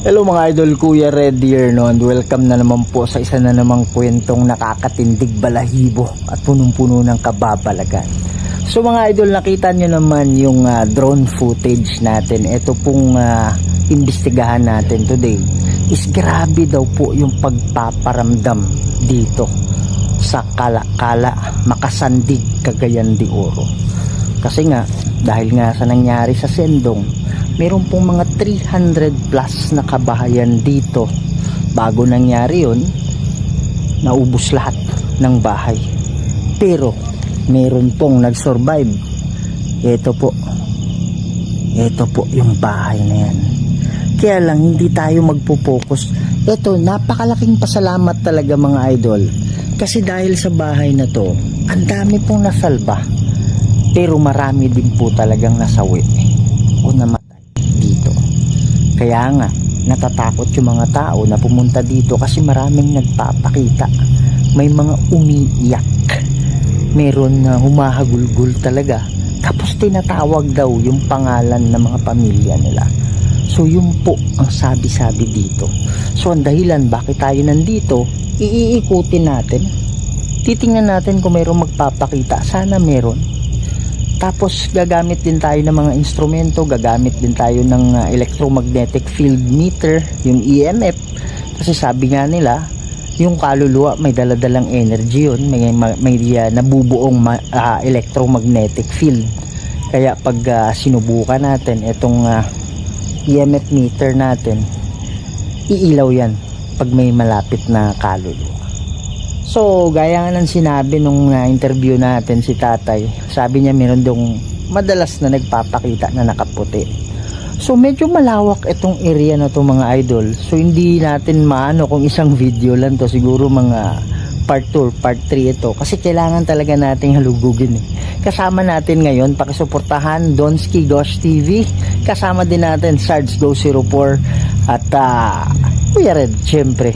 Hello mga idol, Kuya Red here, no? And welcome na naman po sa isa na namang kwentong nakakatindig balahibo at punong-puno ng kababalagan. So mga idol, nakita nyo naman yung drone footage natin. Ito pong imbestigahan natin today is grabe daw po yung pagpaparamdam dito sa Kala-Kala, Makasandig, Cagayan de Oro. Kasi nga, dahil nga sa nangyari sa Sendong, meron pong mga 300 plus na kabahayan dito. Bago nangyari yun, naubos lahat ng bahay. Pero meron pong nag-survive. Ito po yung bahay na yan. Kaya lang hindi tayo magpo-focus. Ito, napakalaking pasalamat talaga mga idol. Kasi dahil sa bahay na to, ang dami pong nasalba. Pero marami din po talagang nasawi o namatay dito. Kaya nga natatakot yung mga tao na pumunta dito kasi maraming nagpapakita, may mga umiiyak, meron na humahagulgol talaga, tapos tinatawag daw yung pangalan ng mga pamilya nila. So yun po ang sabi-sabi dito. So ang dahilan bakit tayo nandito, iikutin natin, titingnan natin kung mayroong magpapakita. Sana meron. Tapos gagamit din tayo ng mga instrumento, gagamit din tayo ng electromagnetic field meter, yung EMF. Kasi sabi nga nila, yung kaluluwa may daladalang energy yun, may nabubuong electromagnetic field. Kaya pag sinubukan natin itong EMF meter natin, iilaw yan pag may malapit na kaluluwa. So, gaya nga ng sinabi nung interview natin si tatay, sabi niya meron dong madalas na nagpapakita na nakaputi. So, medyo malawak itong area na to mga idol. So, hindi natin maano kung isang video lang to. Siguro mga part 2 or part 3 ito. Kasi kailangan talaga nating halugugin. Kasama natin ngayon, pakisuportahan Donski Gosh TV. Kasama din natin Sarge Go 04 at Kuya Red, syempre.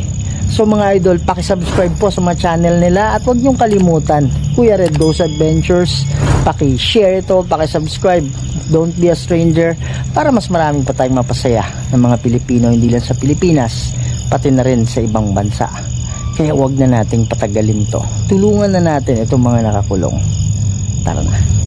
So mga idol, paki-subscribe po sa mga channel nila at huwag niyong kalimutan, Kuya Red Goes Adventures, paki-share ito, paki-subscribe, don't be a stranger, para mas maraming pa tayong mapasaya ng mga Pilipino, hindi lang sa Pilipinas, pati na rin sa ibang bansa. Kaya huwag na nating patagalin to. Tulungan na natin itong mga nakakulong. Tara na.